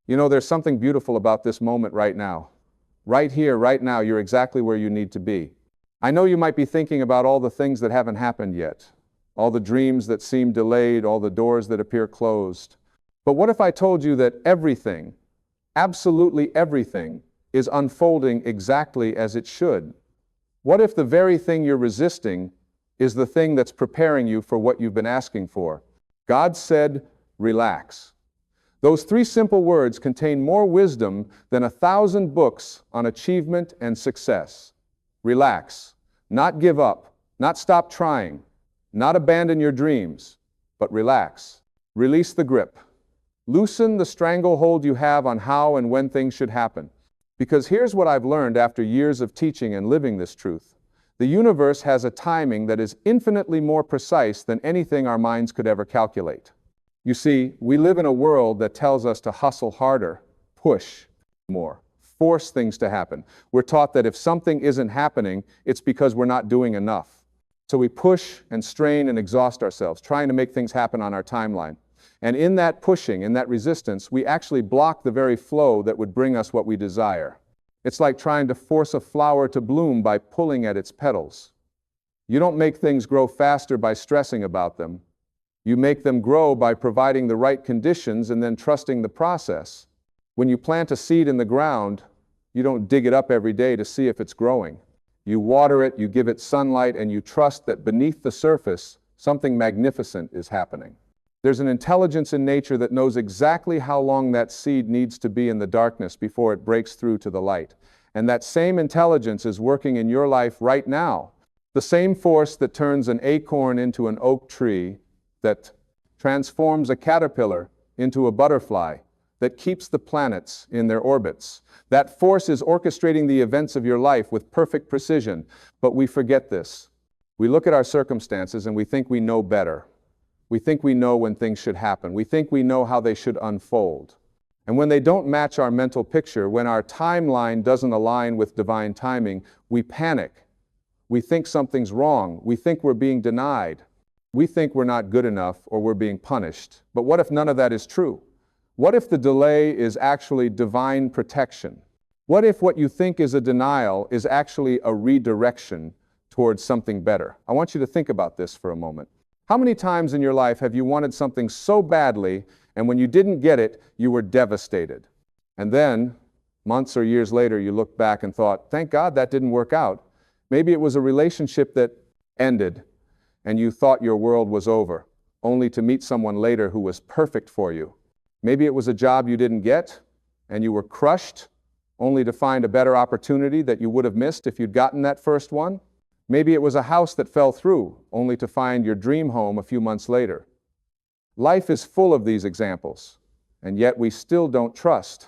You know, there's something beautiful about this moment right now. Right here, right now, you're exactly where you need to be. I know you might be thinking about all the things that haven't happened yet, all the dreams that seem delayed, all the doors that appear closed. But what if I told you that everything, absolutely everything, is unfolding exactly as it should? What if the very thing you're resisting is the thing that's preparing you for what you've been asking for? God said, relax. Those three simple words contain more wisdom than 1,000 books on achievement and success. Relax. Not give up. Not stop trying. Not abandon your dreams. But relax. Release the grip. Loosen the stranglehold you have on how and when things should happen. Because here's what I've learned after years of teaching and living this truth. The universe has a timing that is infinitely more precise than anything our minds could ever calculate. You see, we live in a world that tells us to hustle harder, push more, force things to happen. We're taught that if something isn't happening, it's because we're not doing enough. So we push and strain and exhaust ourselves, trying to make things happen on our timeline. And in that pushing, in that resistance, we actually block the very flow that would bring us what we desire. It's like trying to force a flower to bloom by pulling at its petals. You don't make things grow faster by stressing about them. You make them grow by providing the right conditions and then trusting the process. When you plant a seed in the ground, you don't dig it up every day to see if it's growing. You water it, you give it sunlight, and you trust that beneath the surface, something magnificent is happening. There's an intelligence in nature that knows exactly how long that seed needs to be in the darkness before it breaks through to the light. And that same intelligence is working in your life right now. The same force that turns an acorn into an oak tree, that transforms a caterpillar into a butterfly, that keeps the planets in their orbits. That force is orchestrating the events of your life with perfect precision. But we forget this. We look at our circumstances and we think we know better. We think we know when things should happen. We think we know how they should unfold. And when they don't match our mental picture, when our timeline doesn't align with divine timing, we panic. We think something's wrong. We think we're being denied. We think we're not good enough or we're being punished. But what if none of that is true? What if the delay is actually divine protection? What if what you think is a denial is actually a redirection towards something better? I want you to think about this for a moment. How many times in your life have you wanted something so badly, and when you didn't get it, you were devastated? And then, months or years later, you looked back and thought, thank God that didn't work out. Maybe it was a relationship that ended, and you thought your world was over, only to meet someone later who was perfect for you. Maybe it was a job you didn't get, and you were crushed, only to find a better opportunity that you would have missed if you'd gotten that first one. Maybe it was a house that fell through, only to find your dream home a few months later. Life is full of these examples, and yet we still don't trust.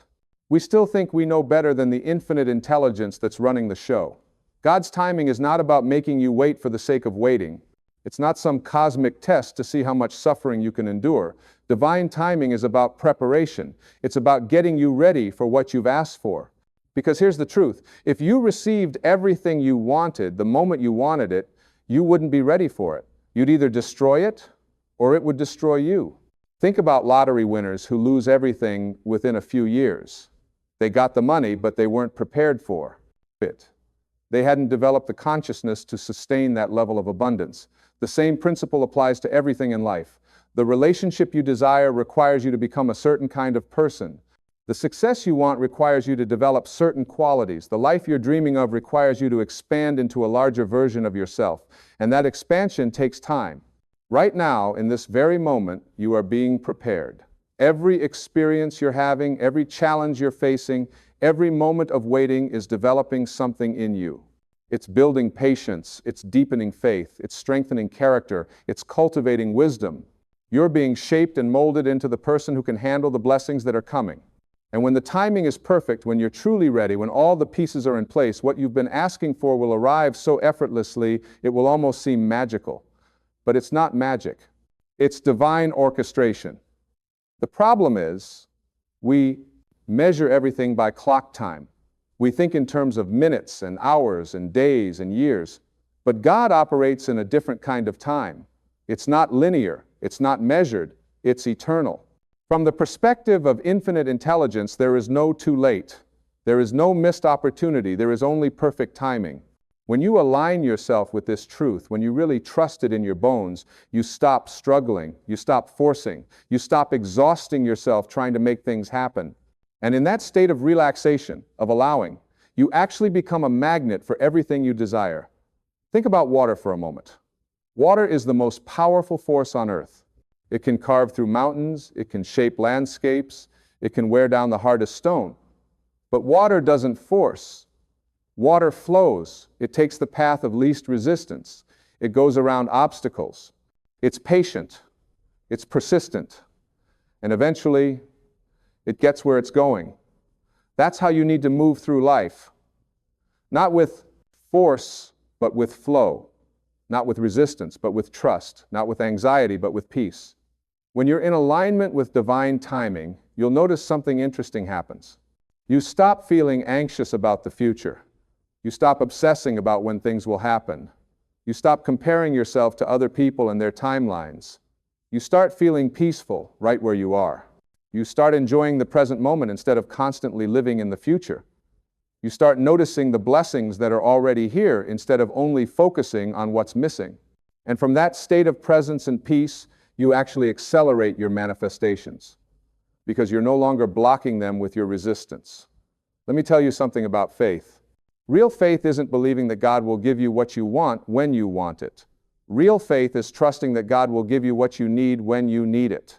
We still think we know better than the infinite intelligence that's running the show. God's timing is not about making you wait for the sake of waiting. It's not some cosmic test to see how much suffering you can endure. Divine timing is about preparation. It's about getting you ready for what you've asked for. Because here's the truth. If you received everything you wanted the moment you wanted it, you wouldn't be ready for it. You'd either destroy it or it would destroy you. Think about lottery winners who lose everything within a few years. They got the money, but they weren't prepared for it. They hadn't developed the consciousness to sustain that level of abundance. The same principle applies to everything in life. The relationship you desire requires you to become a certain kind of person. The success you want requires you to develop certain qualities. The life you're dreaming of requires you to expand into a larger version of yourself. And that expansion takes time. Right now, in this very moment, you are being prepared. Every experience you're having, every challenge you're facing, every moment of waiting is developing something in you. It's building patience, it's deepening faith, it's strengthening character, it's cultivating wisdom. You're being shaped and molded into the person who can handle the blessings that are coming. And when the timing is perfect, when you're truly ready, when all the pieces are in place, what you've been asking for will arrive so effortlessly, it will almost seem magical. But it's not magic. It's divine orchestration. The problem is, we measure everything by clock time. We think in terms of minutes and hours and days and years. But God operates in a different kind of time. It's not linear. It's not measured. It's eternal. From the perspective of infinite intelligence, there is no too late. There is no missed opportunity. There is only perfect timing. When you align yourself with this truth, when you really trust it in your bones, you stop struggling, you stop forcing, you stop exhausting yourself trying to make things happen. And in that state of relaxation, of allowing, you actually become a magnet for everything you desire. Think about water for a moment. Water is the most powerful force on earth. It can carve through mountains, it can shape landscapes, it can wear down the hardest stone. But water doesn't force. Water flows. It takes the path of least resistance. It goes around obstacles. It's patient. It's persistent. And eventually, it gets where it's going. That's how you need to move through life. Not with force, but with flow. Not with resistance, but with trust. Not with anxiety, but with peace. When you're in alignment with divine timing, you'll notice something interesting happens. You stop feeling anxious about the future. You stop obsessing about when things will happen. You stop comparing yourself to other people and their timelines. You start feeling peaceful right where you are. You start enjoying the present moment instead of constantly living in the future. You start noticing the blessings that are already here instead of only focusing on what's missing. And from that state of presence and peace, you actually accelerate your manifestations because you're no longer blocking them with your resistance. Let me tell you something about faith. Real faith isn't believing that God will give you what you want when you want it. Real faith is trusting that God will give you what you need when you need it.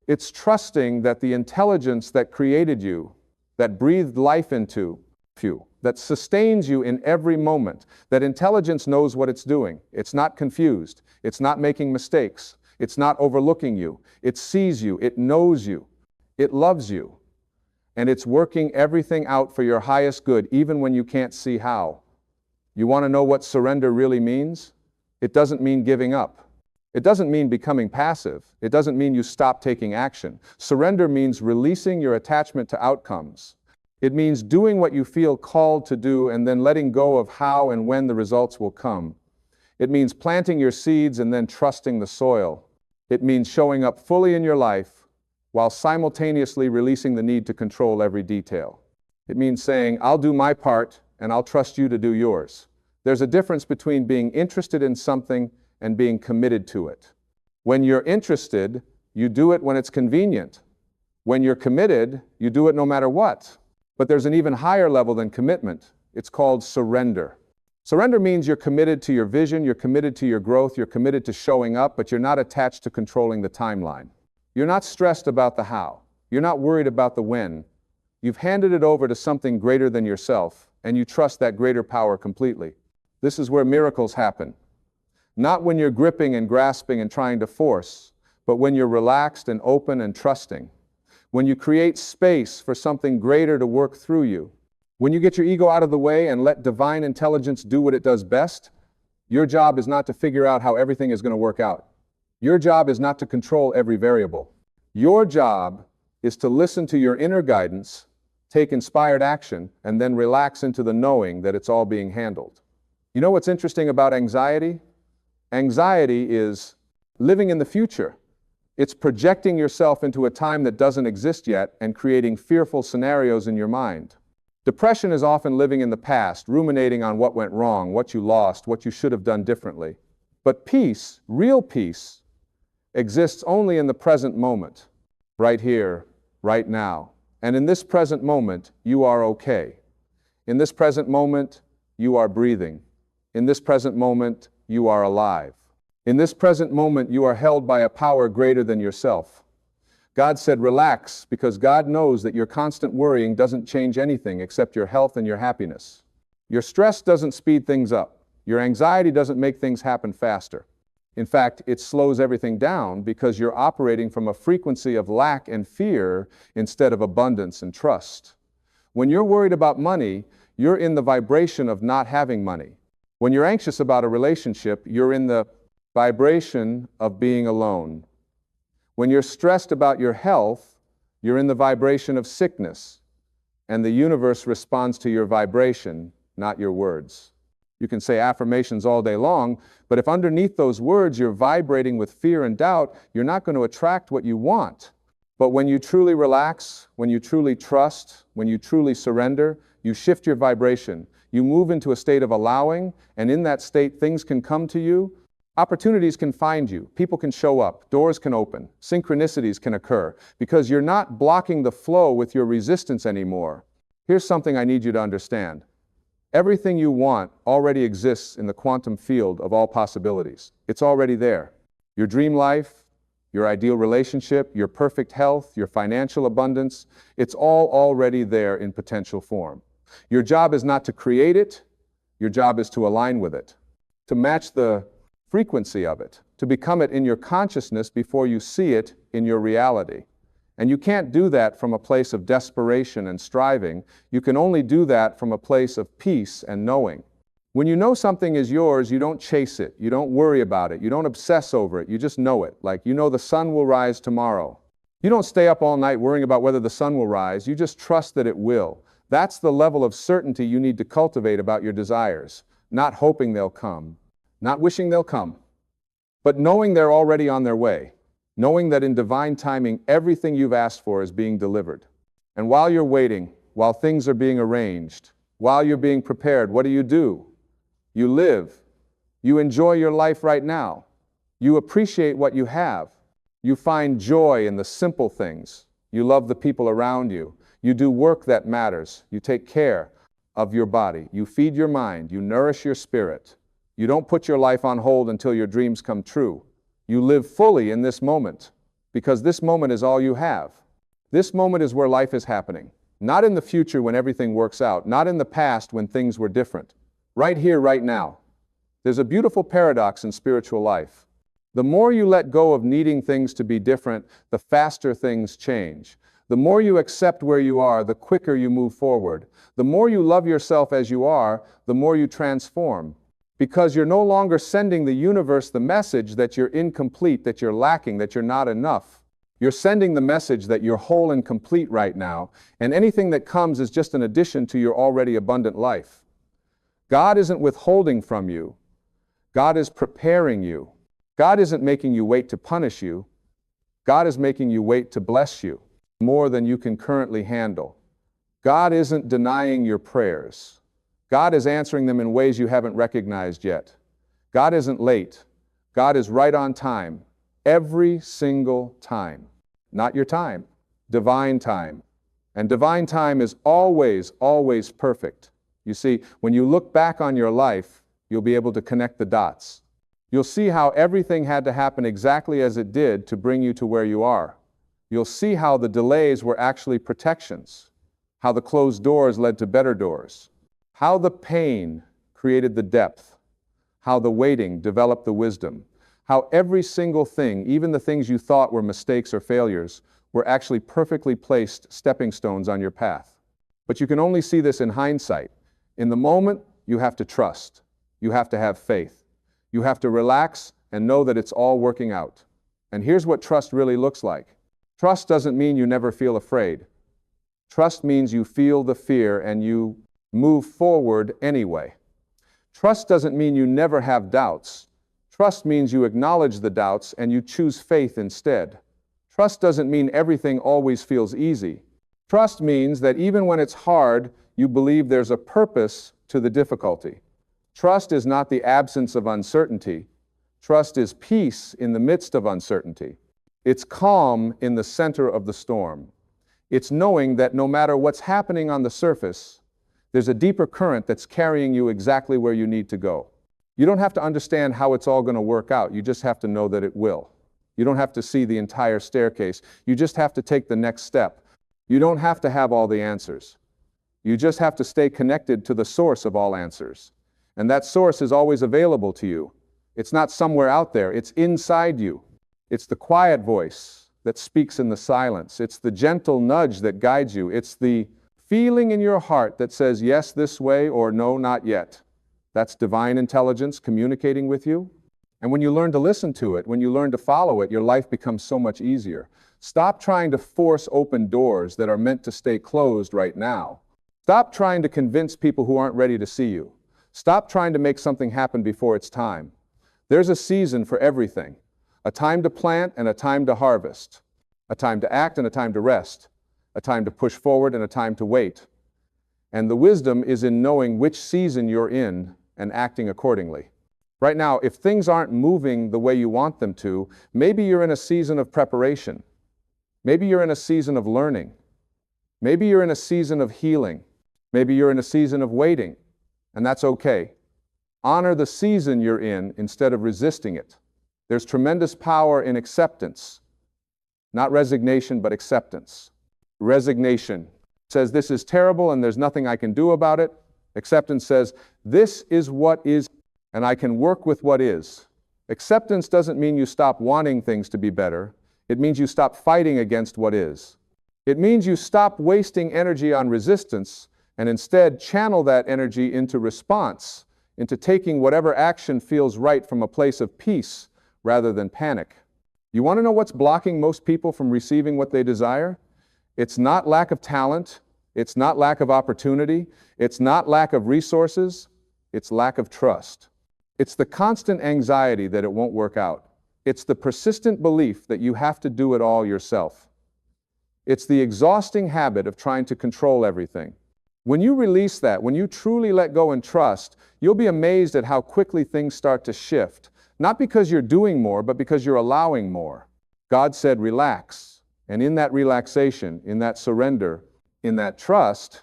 It's trusting that the intelligence that created you, that breathed life into you, that sustains you in every moment, that intelligence knows what it's doing. It's not confused. It's not making mistakes. It's not overlooking you. It sees you. It knows you. It loves you. And it's working everything out for your highest good, even when you can't see how. You want to know what surrender really means? It doesn't mean giving up. It doesn't mean becoming passive. It doesn't mean you stop taking action. Surrender means releasing your attachment to outcomes. It means doing what you feel called to do and then letting go of how and when the results will come. It means planting your seeds and then trusting the soil. It means showing up fully in your life while simultaneously releasing the need to control every detail. It means saying, I'll do my part and I'll trust you to do yours. There's a difference between being interested in something and being committed to it. When you're interested, you do it when it's convenient. When you're committed, you do it no matter what. But there's an even higher level than commitment. It's called surrender. Surrender means you're committed to your vision, you're committed to your growth, you're committed to showing up, but you're not attached to controlling the timeline. You're not stressed about the how. You're not worried about the when. You've handed it over to something greater than yourself, and you trust that greater power completely. This is where miracles happen. Not when you're gripping and grasping and trying to force, but when you're relaxed and open and trusting. When you create space for something greater to work through you. When you get your ego out of the way and let divine intelligence do what it does best, your job is not to figure out how everything is going to work out. Your job is not to control every variable. Your job is to listen to your inner guidance, take inspired action, and then relax into the knowing that it's all being handled. You know what's interesting about anxiety? Anxiety is living in the future. It's projecting yourself into a time that doesn't exist yet and creating fearful scenarios in your mind. Depression is often living in the past, ruminating on what went wrong, what you lost, what you should have done differently. But peace, real peace, exists only in the present moment, right here, right now. And in this present moment, you are okay. In this present moment, you are breathing. In this present moment, you are alive. In this present moment, you are held by a power greater than yourself. God said, relax, because God knows that your constant worrying doesn't change anything except your health and your happiness. Your stress doesn't speed things up. Your anxiety doesn't make things happen faster. In fact, it slows everything down because you're operating from a frequency of lack and fear instead of abundance and trust. When you're worried about money, you're in the vibration of not having money. When you're anxious about a relationship, you're in the vibration of being alone. When you're stressed about your health, you're in the vibration of sickness, and the universe responds to your vibration, not your words. You can say affirmations all day long, but if underneath those words you're vibrating with fear and doubt, you're not going to attract what you want. But when you truly relax, when you truly trust, when you truly surrender, you shift your vibration. You move into a state of allowing, and in that state, things can come to you. Opportunities can find you. People can show up. Doors can open. Synchronicities can occur because you're not blocking the flow with your resistance anymore. Here's something I need you to understand. Everything you want already exists in the quantum field of all possibilities. It's already there. Your dream life, your ideal relationship, your perfect health, your financial abundance, it's all already there in potential form. Your job is not to create it, your job is to align with it, to match the frequency of it, to become it in your consciousness before you see it in your reality. And you can't do that from a place of desperation and striving. You can only do that from a place of peace and knowing. When you know something is yours, you don't chase it, you don't worry about it, you don't obsess over it, you just know it. Like you know the sun will rise tomorrow. You don't stay up all night worrying about whether the sun will rise, you just trust that it will. That's the level of certainty you need to cultivate about your desires, not hoping they'll come, not wishing they'll come, but knowing they're already on their way, knowing that in divine timing everything you've asked for is being delivered. And while you're waiting, while things are being arranged, while you're being prepared, what do? You live. You enjoy your life right now. You appreciate what you have. You find joy in the simple things. You love the people around you. You do work that matters. You take care of your body. You feed your mind. You nourish your spirit. You don't put your life on hold until your dreams come true. You live fully in this moment because this moment is all you have. This moment is where life is happening. Not in the future when everything works out. Not in the past when things were different. Right here, right now. There's a beautiful paradox in spiritual life. The more you let go of needing things to be different, the faster things change. The more you accept where you are, the quicker you move forward. The more you love yourself as you are, the more you transform. Because you're no longer sending the universe the message that you're incomplete, that you're lacking, that you're not enough. You're sending the message that you're whole and complete right now, and anything that comes is just an addition to your already abundant life. God isn't withholding from you. God is preparing you. God isn't making you wait to punish you. God is making you wait to bless you more than you can currently handle. God isn't denying your prayers. God is answering them in ways you haven't recognized yet. God isn't late. God is right on time. Every single time. Not your time. Divine time. And divine time is always, always perfect. You see, when you look back on your life, you'll be able to connect the dots. You'll see how everything had to happen exactly as it did to bring you to where you are. You'll see how the delays were actually protections, how the closed doors led to better doors, how the pain created the depth, how the waiting developed the wisdom, how every single thing, even the things you thought were mistakes or failures, were actually perfectly placed stepping stones on your path. But you can only see this in hindsight. In the moment, you have to trust. You have to have faith. You have to relax and know that it's all working out. And here's what trust really looks like. Trust doesn't mean you never feel afraid. Trust means you feel the fear and you move forward anyway. Trust doesn't mean you never have doubts. Trust means you acknowledge the doubts and you choose faith instead. Trust doesn't mean everything always feels easy. Trust means that even when it's hard, you believe there's a purpose to the difficulty. Trust is not the absence of uncertainty. Trust is peace in the midst of uncertainty. It's calm in the center of the storm. It's knowing that no matter what's happening on the surface, there's a deeper current that's carrying you exactly where you need to go. You don't have to understand how it's all going to work out. You just have to know that it will. You don't have to see the entire staircase. You just have to take the next step. You don't have to have all the answers. You just have to stay connected to the source of all answers. And that source is always available to you. It's not somewhere out there. It's inside you. It's the quiet voice that speaks in the silence. It's the gentle nudge that guides you. It's the feeling in your heart that says yes this way or no, not yet. That's divine intelligence communicating with you. And when you learn to listen to it, when you learn to follow it, your life becomes so much easier. Stop trying to force open doors that are meant to stay closed right now. Stop trying to convince people who aren't ready to see you. Stop trying to make something happen before it's time. There's a season for everything. A time to plant and a time to harvest. a time to act and a time to rest, a time to push forward and a time to wait. And the wisdom is in knowing which season you're in and acting accordingly. Right now, if things aren't moving the way you want them to, maybe you're in a season of preparation. Maybe you're in a season of learning. Maybe you're in a season of healing. Maybe you're in a season of waiting, and that's okay. Honor the season you're in instead of resisting it. There's tremendous power in acceptance. Not resignation, but acceptance. Resignation says this is terrible and there's nothing I can do about it. Acceptance says this is what is and I can work with what is. Acceptance doesn't mean you stop wanting things to be better. It means you stop fighting against what is. It means you stop wasting energy on resistance and instead channel that energy into response, into taking whatever action feels right from a place of peace rather than panic. You want to know what's blocking most people from receiving what they desire? It's not lack of talent. It's not lack of opportunity. It's not lack of resources. It's lack of trust. It's the constant anxiety that it won't work out. It's the persistent belief that you have to do it all yourself. It's the exhausting habit of trying to control everything. When you release that, when you truly let go and trust, you'll be amazed at how quickly things start to shift. Not because you're doing more, but because you're allowing more. God said, relax. And in that relaxation, in that surrender, in that trust,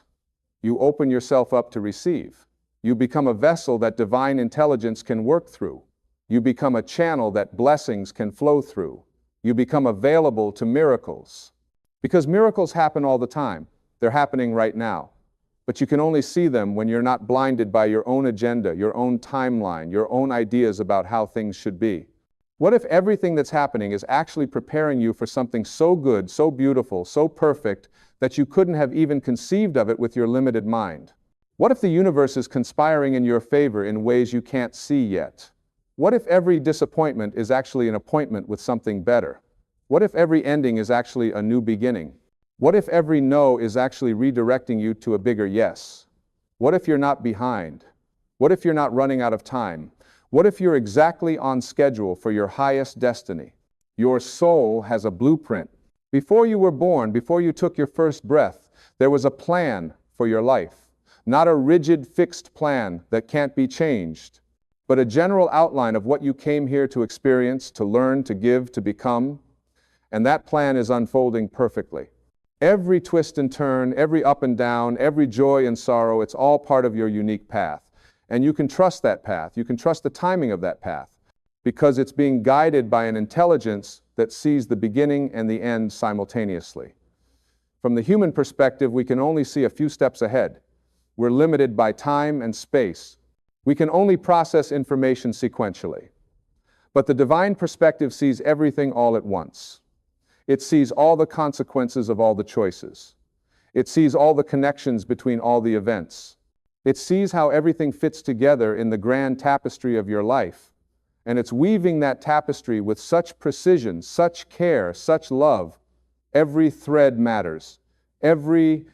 you open yourself up to receive. You become a vessel that divine intelligence can work through. You become a channel that blessings can flow through. You become available to miracles. Because miracles happen all the time. They're happening right now. But you can only see them when you're not blinded by your own agenda, your own timeline, your own ideas about how things should be. What if everything that's happening is actually preparing you for something so good, so beautiful, so perfect, that you couldn't have even conceived of it with your limited mind? What if the universe is conspiring in your favor in ways you can't see yet? What if every disappointment is actually an appointment with something better? What if every ending is actually a new beginning? What if every no is actually redirecting you to a bigger yes? What if you're not behind? What if you're not running out of time? What if you're exactly on schedule for your highest destiny? Your soul has a blueprint. Before you were born, before you took your first breath, there was a plan for your life. Not a rigid, fixed plan that can't be changed, but a general outline of what you came here to experience, to learn, to give, to become. And that plan is unfolding perfectly. Every twist and turn, every up and down, every joy and sorrow, it's all part of your unique path. And you can trust that path. You can trust the timing of that path because it's being guided by an intelligence that sees the beginning and the end simultaneously. From the human perspective, we can only see a few steps ahead. We're limited by time and space. We can only process information sequentially. But the divine perspective sees everything all at once. It sees all the consequences of all the choices. It sees all the connections between all the events. It sees how everything fits together in the grand tapestry of your life. And it's weaving that tapestry with such precision, such care, such love. Every thread matters. Every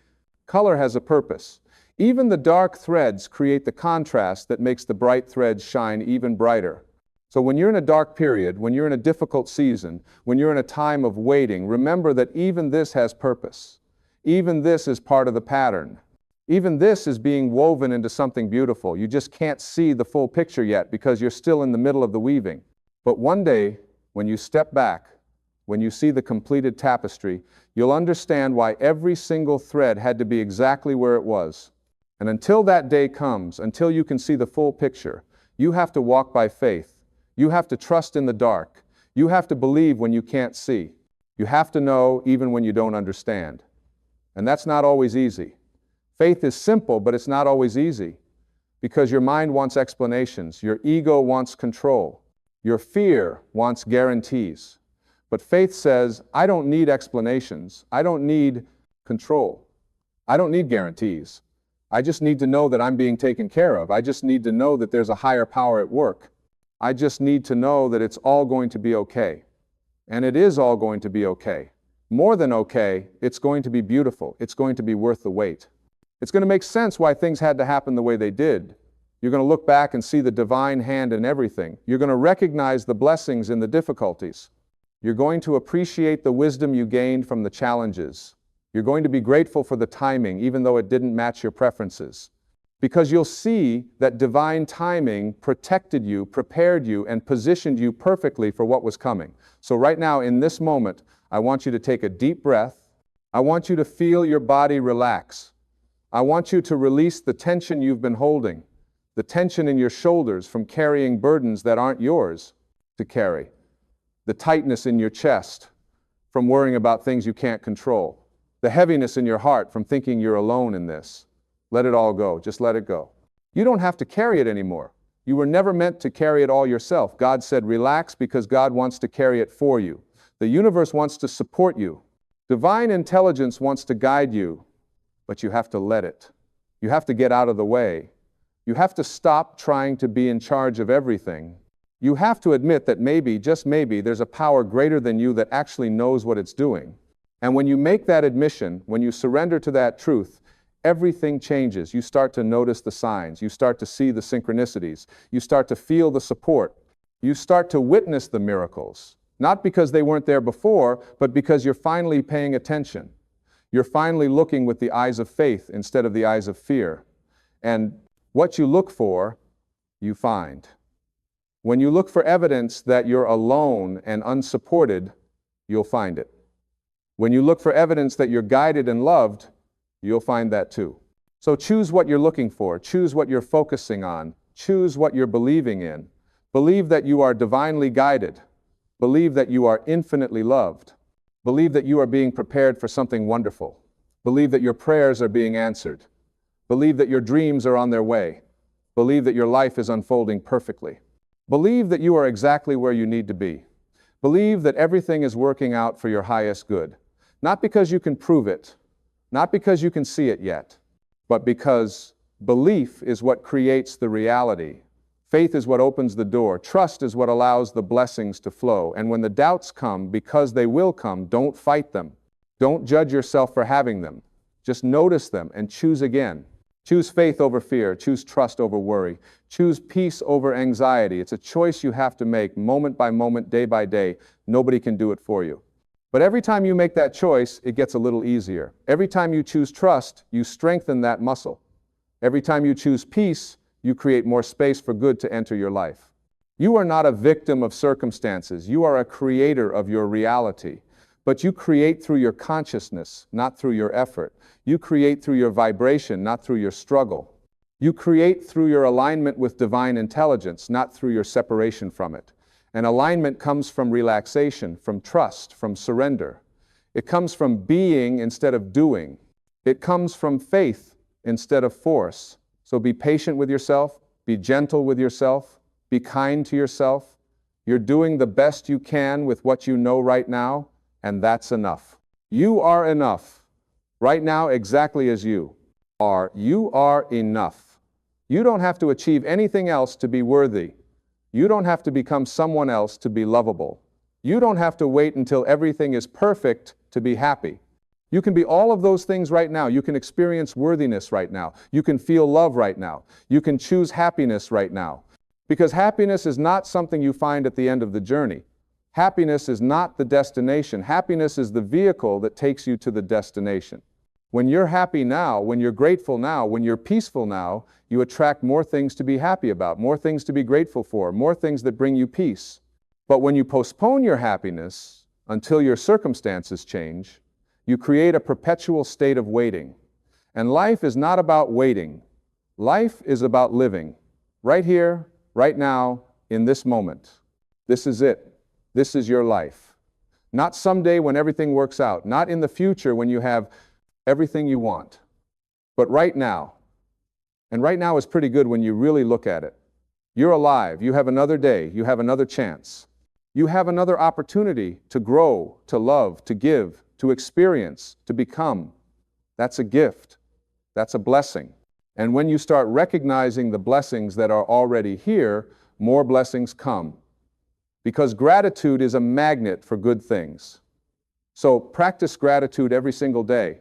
color has a purpose. Even the dark threads create the contrast that makes the bright threads shine even brighter. So when you're in a dark period, when you're in a difficult season, when you're in a time of waiting, remember that even this has purpose. Even this is part of the pattern. Even this is being woven into something beautiful. You just can't see the full picture yet because you're still in the middle of the weaving. But one day, when you step back, when you see the completed tapestry, you'll understand why every single thread had to be exactly where it was. And until that day comes, until you can see the full picture, you have to walk by faith. You have to trust in the dark. You have to believe when you can't see. You have to know even when you don't understand. And that's not always easy. Faith is simple, but it's not always easy because your mind wants explanations. Your ego wants control. Your fear wants guarantees. But faith says, I don't need explanations. I don't need control. I don't need guarantees. I just need to know that I'm being taken care of. I just need to know that there's a higher power at work. I just need to know that it's all going to be okay. And it is all going to be okay. More than okay, it's going to be beautiful. It's going to be worth the wait. It's going to make sense why things had to happen the way they did. You're going to look back and see the divine hand in everything. You're going to recognize the blessings in the difficulties. You're going to appreciate the wisdom you gained from the challenges. You're going to be grateful for the timing, even though it didn't match your preferences. Because you'll see that divine timing protected you, prepared you, and positioned you perfectly for what was coming. So right now, in this moment, I want you to take a deep breath. I want you to feel your body relax. I want you to release the tension you've been holding, the tension in your shoulders from carrying burdens that aren't yours to carry, the tightness in your chest from worrying about things you can't control, the heaviness in your heart from thinking you're alone in this. Let it all go. Just let it go. You don't have to carry it anymore. You were never meant to carry it all yourself. God said, relax, because God wants to carry it for you. The universe wants to support you. Divine intelligence wants to guide you, but you have to let it. You have to get out of the way. You have to stop trying to be in charge of everything. You have to admit that maybe, just maybe, there's a power greater than you that actually knows what it's doing. And when you make that admission, when you surrender to that truth, everything changes. You start to notice the signs. You start to see the synchronicities. You start to feel the support. You start to witness the miracles. Not because they weren't there before, but because you're finally paying attention. You're finally looking with the eyes of faith instead of the eyes of fear. And what you look for, you find. When you look for evidence that you're alone and unsupported, you'll find it. When you look for evidence that you're guided and loved, you'll find that too. So choose what you're looking for. Choose what you're focusing on. Choose what you're believing in. Believe that you are divinely guided. Believe that you are infinitely loved. Believe that you are being prepared for something wonderful. Believe that your prayers are being answered. Believe that your dreams are on their way. Believe that your life is unfolding perfectly. Believe that you are exactly where you need to be. Believe that everything is working out for your highest good. Not because you can prove it, not because you can see it yet, but because belief is what creates the reality. Faith is what opens the door. Trust is what allows the blessings to flow. And when the doubts come, because they will come, don't fight them. Don't judge yourself for having them. Just notice them and choose again. Choose faith over fear. Choose trust over worry. Choose peace over anxiety. It's a choice you have to make moment by moment, day by day. Nobody can do it for you. But every time you make that choice, it gets a little easier. Every time you choose trust, you strengthen that muscle. Every time you choose peace, you create more space for good to enter your life. You are not a victim of circumstances. You are a creator of your reality. But you create through your consciousness, not through your effort. You create through your vibration, not through your struggle. You create through your alignment with divine intelligence, not through your separation from it. And alignment comes from relaxation, from trust, from surrender. It comes from being instead of doing. It comes from faith instead of force. So be patient with yourself, be gentle with yourself, be kind to yourself. You're doing the best you can with what you know right now, and that's enough. You are enough. Right now, exactly as you are. You are enough. You don't have to achieve anything else to be worthy. You don't have to become someone else to be lovable. You don't have to wait until everything is perfect to be happy. You can be all of those things right now. You can experience worthiness right now. You can feel love right now. You can choose happiness right now. Because happiness is not something you find at the end of the journey. Happiness is not the destination. Happiness is the vehicle that takes you to the destination. When you're happy now, when you're grateful now, when you're peaceful now, you attract more things to be happy about, more things to be grateful for, more things that bring you peace. But when you postpone your happiness until your circumstances change, you create a perpetual state of waiting. And life is not about waiting. Life is about living. Right here, right now, in this moment. This is it. This is your life. Not someday when everything works out. Not in the future when you have everything you want. But right now. And right now is pretty good when you really look at it. You're alive. You have another day. You have another chance. You have another opportunity to grow, to love, to give, to experience, to become. That's a gift. That's a blessing. And when you start recognizing the blessings that are already here, more blessings come. Because gratitude is a magnet for good things. So practice gratitude every single day,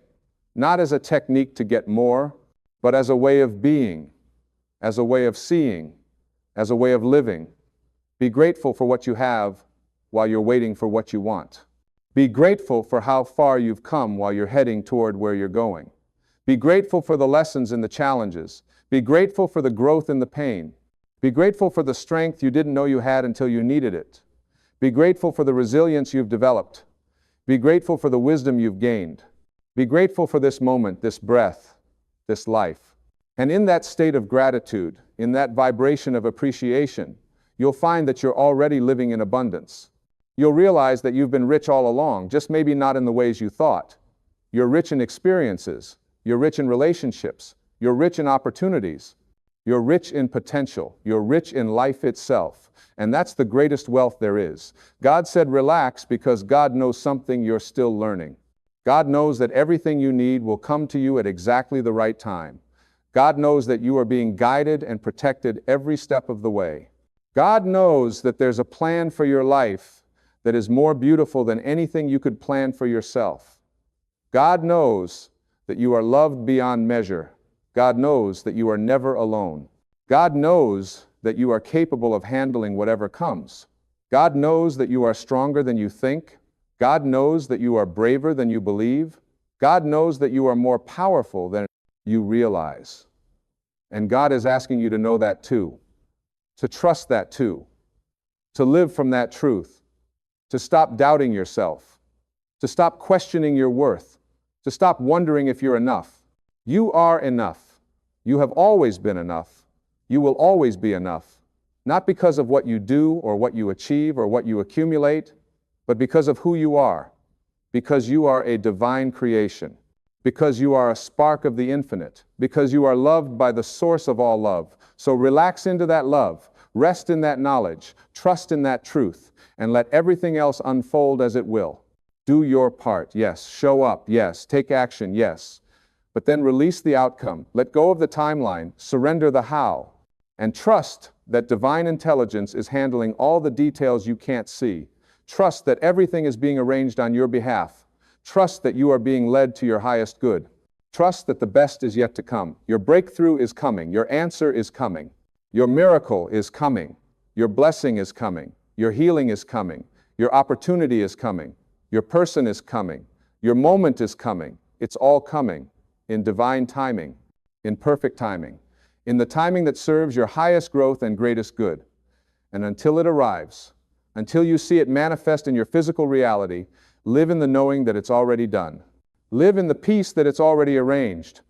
not as a technique to get more, but as a way of being, as a way of seeing, as a way of living. Be grateful for what you have while you're waiting for what you want. Be grateful for how far you've come while you're heading toward where you're going. Be grateful for the lessons and the challenges. Be grateful for the growth and the pain. Be grateful for the strength you didn't know you had until you needed it. Be grateful for the resilience you've developed. Be grateful for the wisdom you've gained. Be grateful for this moment, this breath, this life. And in that state of gratitude, in that vibration of appreciation, you'll find that you're already living in abundance. You'll realize that you've been rich all along, just maybe not in the ways you thought. You're rich in experiences. You're rich in relationships. You're rich in opportunities. You're rich in potential. You're rich in life itself. And that's the greatest wealth there is. God said relax because God knows something you're still learning. God knows that everything you need will come to you at exactly the right time. God knows that you are being guided and protected every step of the way. God knows that there's a plan for your life that is more beautiful than anything you could plan for yourself. God knows that you are loved beyond measure. God knows that you are never alone. God knows that you are capable of handling whatever comes. God knows that you are stronger than you think. God knows that you are braver than you believe. God knows that you are more powerful than you realize. And God is asking you to know that too, to trust that too, to live from that truth, to stop doubting yourself, to stop questioning your worth, to stop wondering if you're enough. You are enough. You have always been enough. You will always be enough, not because of what you do or what you achieve or what you accumulate, but because of who you are, because you are a divine creation, because you are a spark of the infinite, because you are loved by the source of all love. So relax into that love, rest in that knowledge, trust in that truth, and let everything else unfold as it will. Do your part, yes. Show up, yes. Take action, yes. But then release the outcome. Let go of the timeline, surrender the how, and trust that divine intelligence is handling all the details you can't see. Trust that everything is being arranged on your behalf. Trust that you are being led to your highest good. Trust that the best is yet to come. Your breakthrough is coming. Your answer is coming. Your miracle is coming. Your blessing is coming. Your healing is coming. Your opportunity is coming. Your person is coming. Your moment is coming. It's all coming in divine timing, in perfect timing, in the timing that serves your highest growth and greatest good. And until it arrives, until you see it manifest in your physical reality, live in the knowing that it's already done. Live in the peace that it's already arranged.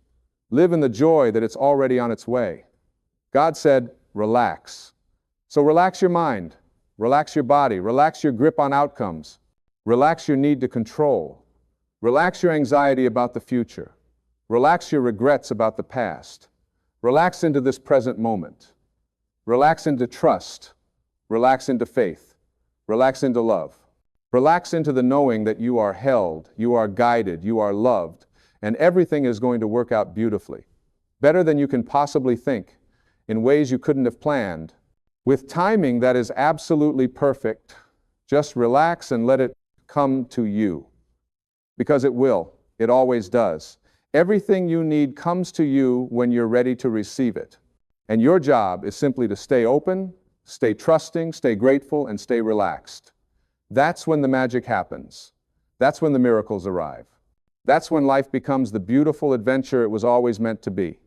Live in the joy that it's already on its way. God said, relax. So relax your mind, relax your body, relax your grip on outcomes, relax your need to control, relax your anxiety about the future, relax your regrets about the past, relax into this present moment, relax into trust, relax into faith, relax into love. Relax into the knowing that you are held, you are guided, you are loved, and everything is going to work out beautifully, better than you can possibly think, in ways you couldn't have planned, with timing that is absolutely perfect. Just relax and let it come to you, because it will. It always does. Everything you need comes to you when you're ready to receive it. And your job is simply to stay open, stay trusting, stay grateful, and stay relaxed. That's when the magic happens. That's when the miracles arrive. That's when life becomes the beautiful adventure it was always meant to be.